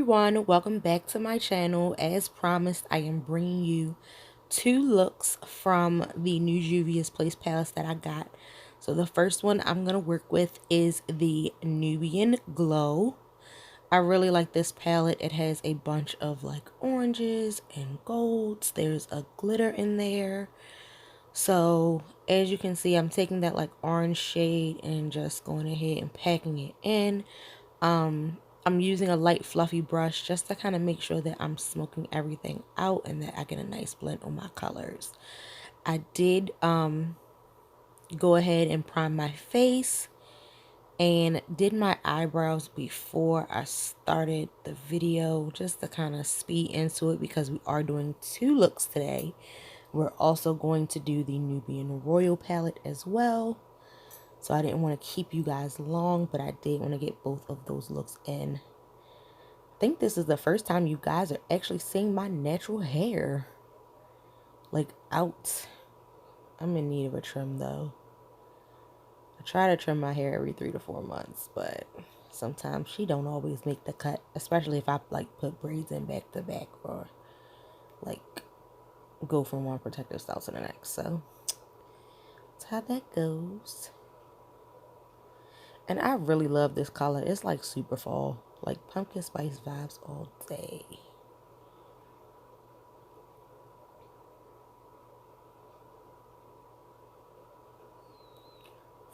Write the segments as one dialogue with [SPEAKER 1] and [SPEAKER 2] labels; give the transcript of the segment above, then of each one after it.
[SPEAKER 1] everyone, welcome back to my channel. As promised, I am bringing you two looks from the new Juvia's Place palettes that I got. So the first one I'm going to work with is the Nubian Glow. I really like this palette. It has a bunch of like oranges and golds. There's a glitter in there. So as you can see, I'm taking that like orange shade and just going ahead and packing it in. I'm using a light fluffy brush just to kind of make sure that I'm smoking everything out and that I get a nice blend on my colors. I did go ahead and prime my face and did my eyebrows before I started the video just to kind of speed into it because we are doing two looks today. We're also going to do the Nubian Royal palette as well. So I didn't want to keep you guys long, but I did want to get both of those looks in. I think this is the first time you guys are actually seeing my natural hair. Like out. I'm in need of a trim though. I try to trim my hair every 3 to 4 months, but sometimes she don't always make the cut. Especially if I like put braids in back to back or like go from one protective style to the next. So that's how that goes. And I really love this color. It's like super fall. Like pumpkin spice vibes all day.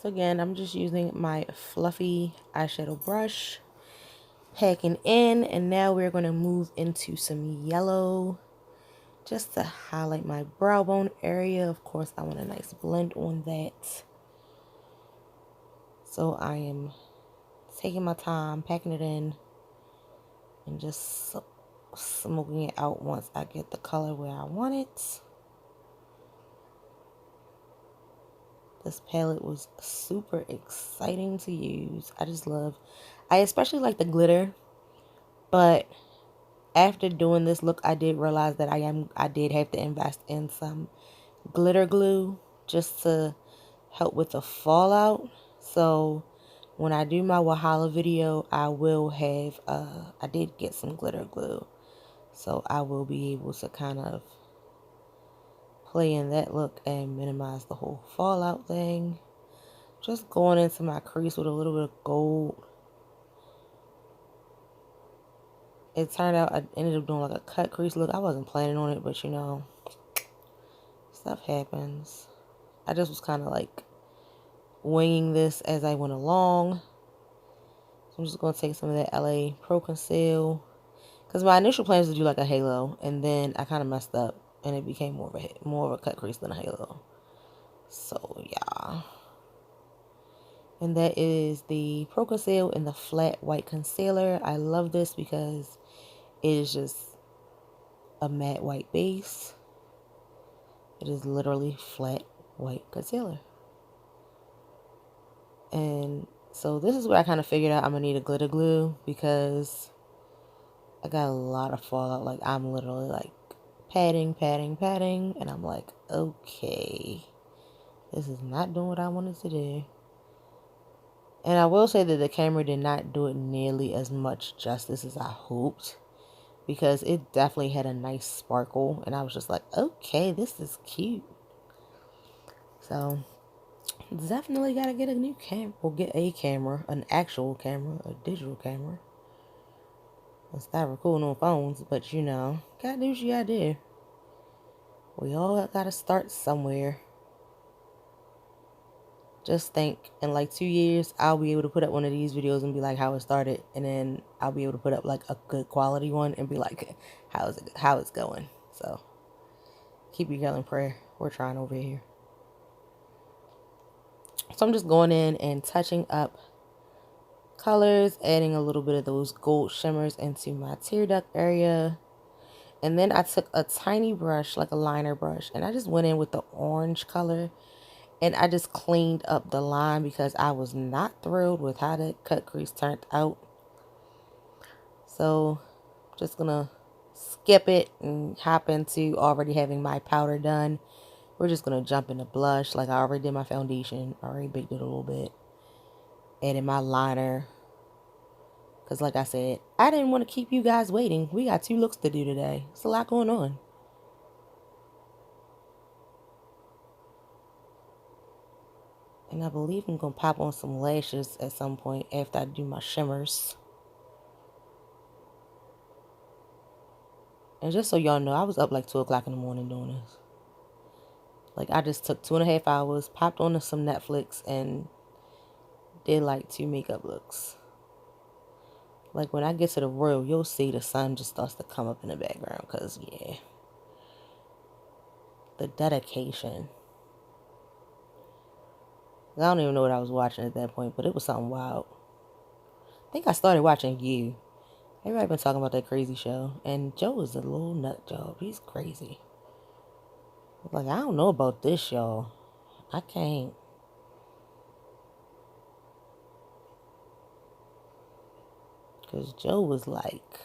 [SPEAKER 1] So again, I'm just using my fluffy eyeshadow brush. Packing in. And now we're going to move into some yellow. Just to highlight my brow bone area. Of course, I want a nice blend on that. So I am taking my time, packing it in, and just smoking it out once I get the color where I want it. This palette was super exciting to use. I especially like the glitter, but after doing this look, I did realize that I did have to invest in some glitter glue just to help with the fallout. So when I do my Wahala video, I will have, I did get some glitter glue. So I will be able to kind of play in that look and minimize the whole fallout thing. Just going into my crease with a little bit of gold. It turned out I ended up doing like a cut crease look. I wasn't planning on it, but you know, stuff happens. I just was kind of like winging this as I went along. So I'm just going to take some of that LA Pro Conceal. Because my initial plan was to do like a halo. And then I kind of messed up. And it became more of a cut crease than a halo. So yeah. And that is the Pro Conceal in the flat white concealer. I love this because it is just a matte white base. It is literally flat white concealer. And so this is where I kind of figured out I'm going to need a glitter glue because I got a lot of fallout. Like I'm literally like patting. And I'm like, okay, this is not doing what I wanted to do. And I will say that the camera did not do it nearly as much justice as I hoped. Because it definitely had a nice sparkle. And I was just like, okay, this is cute. So definitely got to get a new camera. Or get a camera. An actual camera. A digital camera. And start recording on phones. But you know, gotta do what you gotta do. We all gotta start somewhere. Just think, in like 2 years, I'll be able to put up one of these videos and be like how it started. And then I'll be able to put up like a good quality one and be like, how it's going. So keep your girl in prayer. We're trying over here. So I'm just going in and touching up colors, adding a little bit of those gold shimmers into my tear duct area. And then I took a tiny brush, like a liner brush, and I just went in with the orange color. And I just cleaned up the line because I was not thrilled with how that cut crease turned out. So, just going to skip it and hop into already having my powder done. We're just going to jump into blush. Like I already did my foundation. I already baked it a little bit. Added my liner. Because like I said, I didn't want to keep you guys waiting. We got 2 looks to do today. It's a lot going on. And I believe I'm going to pop on some lashes at some point after I do my shimmers. And just so y'all know, I was up like 2 o'clock in the morning doing this. Like, I just took 2.5 hours, popped on some Netflix, and did like 2 makeup looks. Like, when I get to the Royal, you'll see the sun just starts to come up in the background. Because, yeah, the dedication. I don't even know what I was watching at that point, but it was something wild. I think I started watching You. Everybody been talking about that crazy show. And Joe is a little nut job. He's crazy. Like, I don't know about this, y'all. I can't. Because Joe was like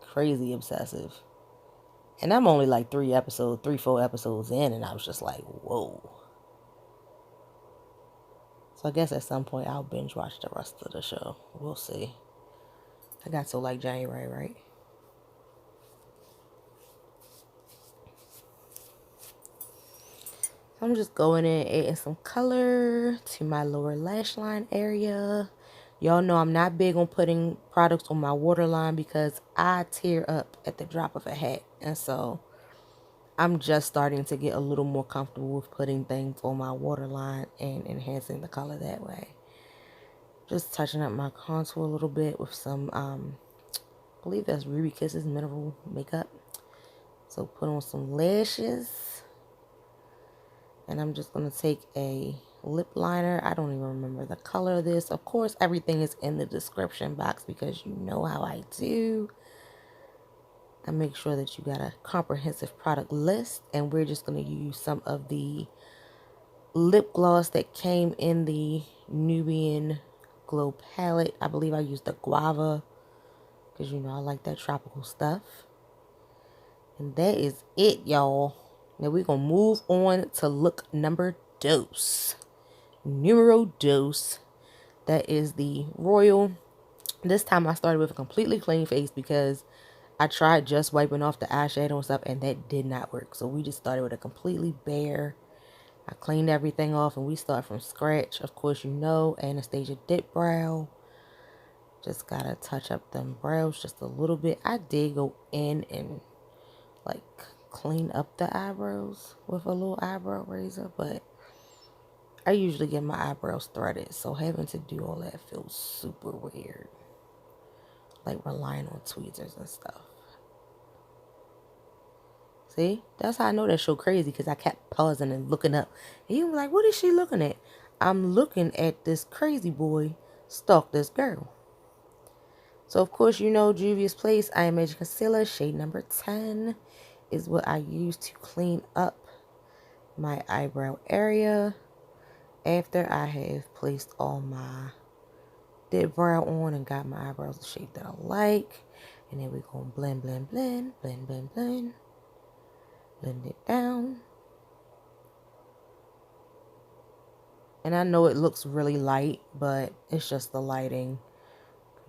[SPEAKER 1] crazy obsessive. And I'm only like 4 episodes in, and I was just like, whoa. So I guess at some point I'll binge watch the rest of the show. We'll see. I got till like January, right? I'm just going in and adding some color to my lower lash line area. Y'all know I'm not big on putting products on my waterline because I tear up at the drop of a hat. And so I'm just starting to get a little more comfortable with putting things on my waterline and enhancing the color that way. Just touching up my contour a little bit with some, I believe that's Ruby Kisses Mineral Makeup. So put on some lashes. And I'm just going to take a lip liner. I don't even remember the color of this. Of course, everything is in the description box because you know how I do. And make sure that you got a comprehensive product list. And we're just going to use some of the lip gloss that came in the Nubian Glow palette. I believe I used the Guava because, you know, I like that tropical stuff. And that is it, y'all. Now we're going to move on to look numero dos. That is the Royal. This time I started with a completely clean face because I tried just wiping off the eyeshadow and stuff, and that did not work. So we just started with a completely bare. I cleaned everything off, and we start from scratch. Of course, you know, Anastasia Dip Brow. Just gotta touch up them brows just a little bit. I did go in and like clean up the eyebrows with a little eyebrow razor, but I usually get my eyebrows threaded, so having to do all that feels super weird. Like relying on tweezers and stuff. See? That's how I know that show crazy, because I kept pausing and looking up. And you were like, what is she looking at? I'm looking at this crazy boy stalk this girl. So, of course, you know Juvia's Place I Am Magic Concealer, shade number 10, is what I use to clean up my eyebrow area after I have placed all my dip brow on and got my eyebrows the shape that I like. And then we're going to blend, blend, blend, blend, blend, blend. Blend it down. And I know it looks really light, but it's just the lighting.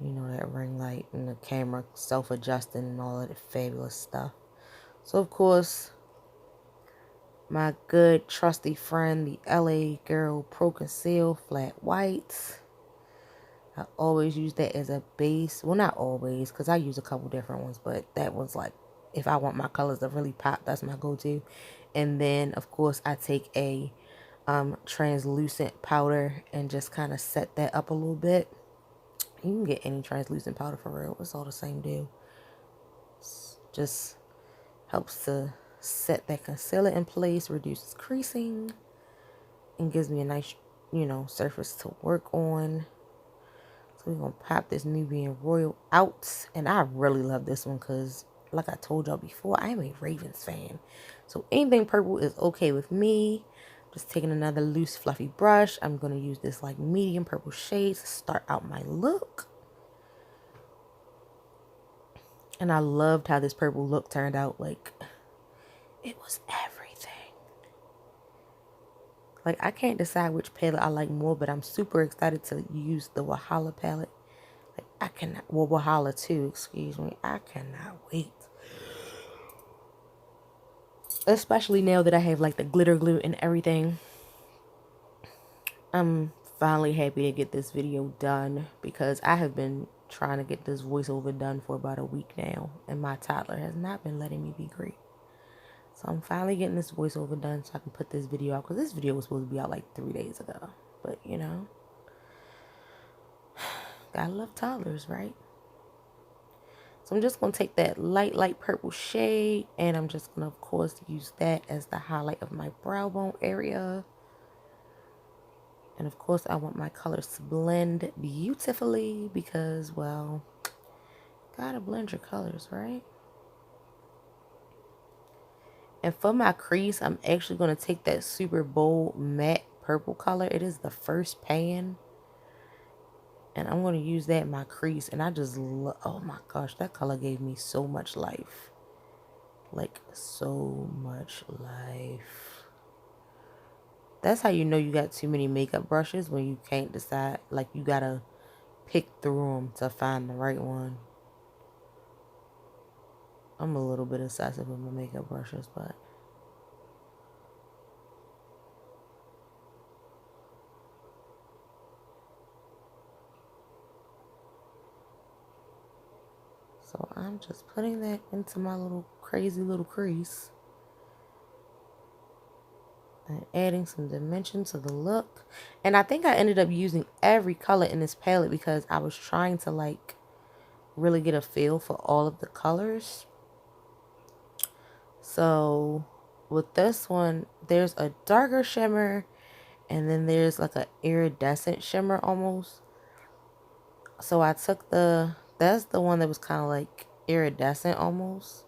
[SPEAKER 1] You know, that ring light and the camera self-adjusting and all of the fabulous stuff. So, of course, my good trusty friend, the LA Girl Pro Conceal Flat Whites. I always use that as a base. Well, not always, because I use a couple different ones, but that was like, if I want my colors to really pop, that's my go-to. And then, of course, I take a translucent powder and just kind of set that up a little bit. You can get any translucent powder for real. It's all the same deal. Just helps to set that concealer in place, reduces creasing, and gives me a nice, you know, surface to work on. So we're going to pop this Nubian Royal out. And I really love this one because, like I told y'all before, I am a Ravens fan. So anything purple is okay with me. Just taking another loose, fluffy brush. I'm going to use this like medium purple shade to start out my look. And I loved how this purple look turned out. Like, it was everything. Like, I can't decide which palette I like more, but I'm super excited to use the Wahala palette. I cannot, well, Wahala too, excuse me. I cannot wait. Especially now that I have like the glitter glue and everything. I'm finally happy to get this video done because I have been trying to get this voiceover done for about a week now, and my toddler has not been letting me be great. So I'm finally getting this voiceover done so I can put this video out, because this video was supposed to be out like 3 days ago. But you know, gotta love toddlers, right? So I'm just going to take that light purple shade, and I'm just going to, of course, use that as the highlight of my brow bone area. And of course, I want my colors to blend beautifully because, well, gotta blend your colors, right? And for my crease, I'm actually going to take that super bold matte purple color. It is the first pan. And I'm going to use that in my crease. And I just love, oh my gosh, that color gave me so much life. Like, so much life. That's how you know you got too many makeup brushes, when you can't decide. Like, you got to pick through them to find the right one. I'm a little bit obsessive with my makeup brushes, but so I'm just putting that into my little crazy little crease and adding some dimension to the look. And I think I ended up using every color in this palette because I was trying to like really get a feel for all of the colors. So with this one, there's a darker shimmer, and then there's like an iridescent shimmer almost. So I took that's the one that was kind of like iridescent almost.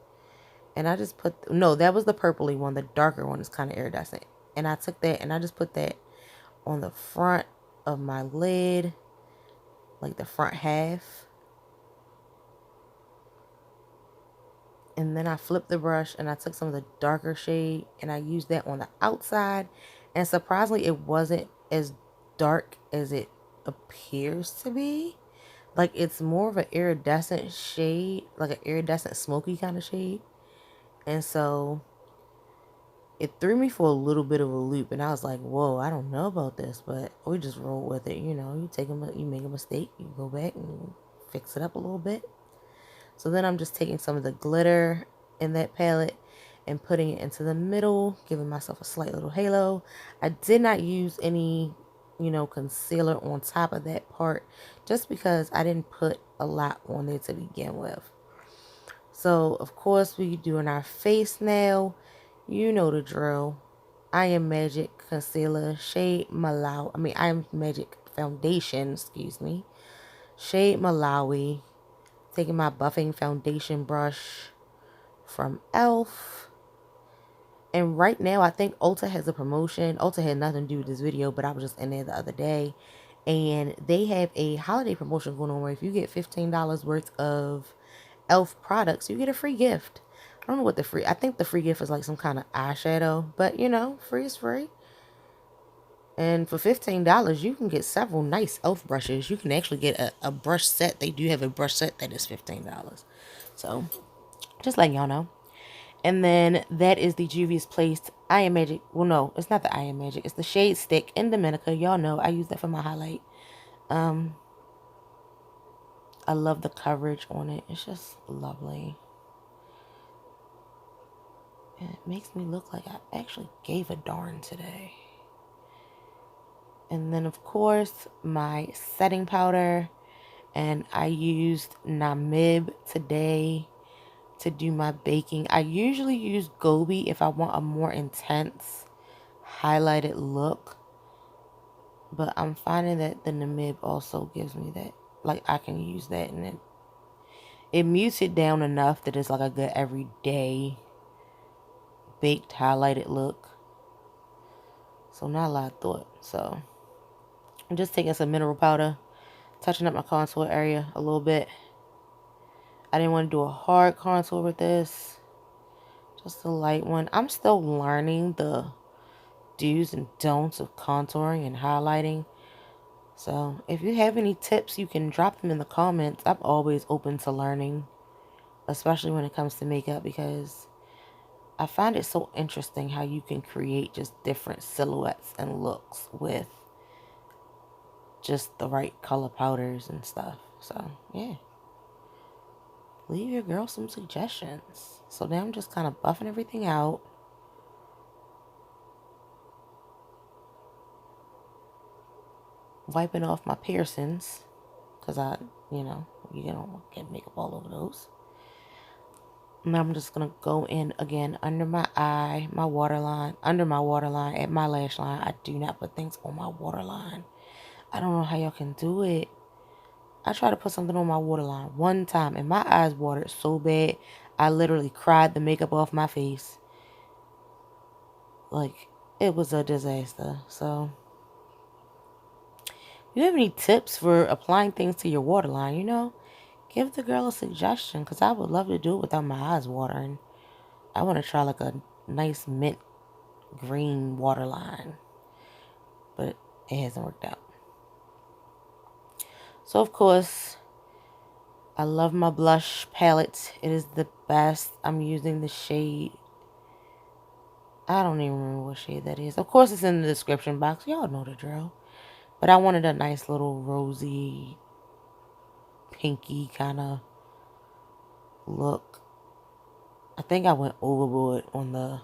[SPEAKER 1] And I just put, no, that was the purpley one. The darker one is kind of iridescent. And I took that and I just put that on the front of my lid, like the front half. And then I flipped the brush and I took some of the darker shade and I used that on the outside. And surprisingly, it wasn't as dark as it appears to be. Like, it's more of an iridescent shade, like an iridescent smoky kind of shade. And so it threw me for a little bit of a loop, and I was like, whoa, I don't know about this, but we just roll with it. You know, you make a mistake, you go back and fix it up a little bit. So then I'm just taking some of the glitter in that palette and putting it into the middle, giving myself a slight little halo. I did not use any, you know, concealer on top of that part, just because I didn't put a lot on there to begin with. So, of course, we doing our face now. You know the drill. I Am Magic Concealer, shade Malawi. I Am Magic Foundation, excuse me. Shade Malawi. Taking my buffing foundation brush from e.l.f. And right now, I think Ulta has a promotion. Ulta had nothing to do with this video, but I was just in there the other day. And they have a holiday promotion going on where if you get $15 worth of e.l.f. products, you get a free gift. I don't know what I think the free gift is like some kind of eyeshadow, but you know, free is free. And for $15, you can get several nice e.l.f. brushes. You can actually get a brush set. They do have a brush set that is $15. So, just letting y'all know. And then that is the Juvia's Place I Am Magic. Well, no, it's not the I Am Magic. It's the Shade Stick in Dominica. Y'all know I use that for my highlight. I love the coverage on it. It's just lovely. And it makes me look like I actually gave a darn today. And then, of course, my setting powder. And I used Namib today to do my baking. I usually use Gobi if I want a more intense highlighted look. But I'm finding that the Namib also gives me that. Like, I can use that, and it mutes it down enough that it's like a good everyday baked highlighted look. So not a lot of thought. So I'm just taking some mineral powder, touching up my contour area a little bit. I didn't want to do a hard contour with this, just a light one. I'm still learning the do's and don'ts of contouring and highlighting. So if you have any tips, you can drop them in the comments. I'm always open to learning, especially when it comes to makeup, because I find it so interesting how you can create just different silhouettes and looks with just the right color powders and stuff. So yeah, leave your girl some suggestions. So now I'm just kind of buffing everything out. Wiping off my piercings, because you don't get makeup all over those. And I'm just going to go in again under my eye, my waterline, under my waterline, at my lash line. I do not put things on my waterline. I don't know how y'all can do it. I tried to put something on my waterline one time, and my eyes watered so bad, I literally cried the makeup off my face. Like, it was a disaster. So, if you have any tips for applying things to your waterline, give the girl a suggestion, because I would love to do it without my eyes watering. I want to try like a nice mint green waterline, but it hasn't worked out. So, of course, I love my blush palette. It is the best. I'm using the shade. I don't even remember what shade that is. Of course, it's in the description box. Y'all know the drill. But I wanted a nice little rosy, pinky kind of look. I think I went overboard on the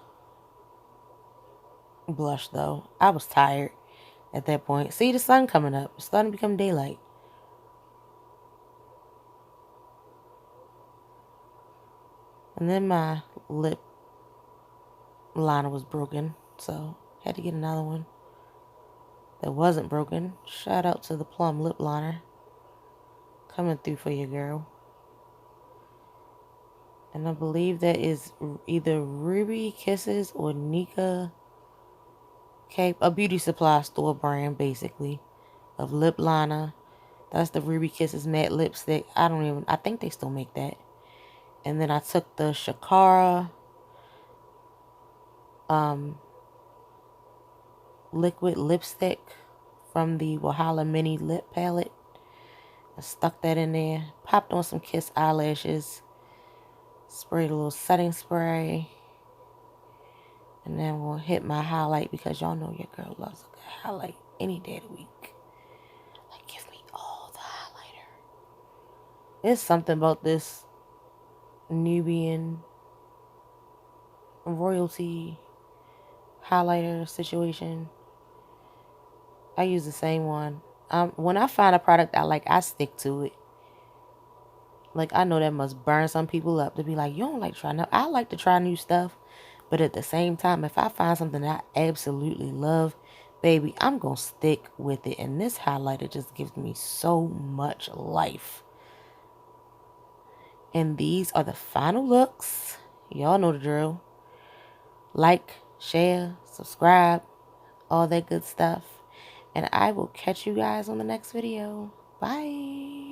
[SPEAKER 1] blush, though. I was tired at that point. See the sun coming up. It's starting to become daylight. And then my lip liner was broken, so had to get another one that wasn't broken. Shout out to the Plum lip liner. Coming through for you, girl. And I believe that is either Ruby Kisses or Nika Cape, a beauty supply store brand, basically, of lip liner. That's the Ruby Kisses matte lipstick. I think they still make that. And then I took the Shakara liquid lipstick from the Wahala Mini Lip Palette. I stuck that in there. Popped on some Kiss eyelashes. Sprayed a little setting spray. And then we'll hit my highlight, because y'all know your girl loves a good highlight any day of the week. Like, give me all the highlighter. There's something about this Nubian royalty highlighter situation. I use the same one. When I find a product I like, I stick to it. Like, I know that must burn some people up to be like, you don't like trying out. I like to try new stuff. But at the same time, if I find something that I absolutely love, baby, I'm going to stick with it. And this highlighter just gives me so much life. And these are the final looks. Y'all know the drill. Like, share, subscribe, all that good stuff. And I will catch you guys on the next video. Bye.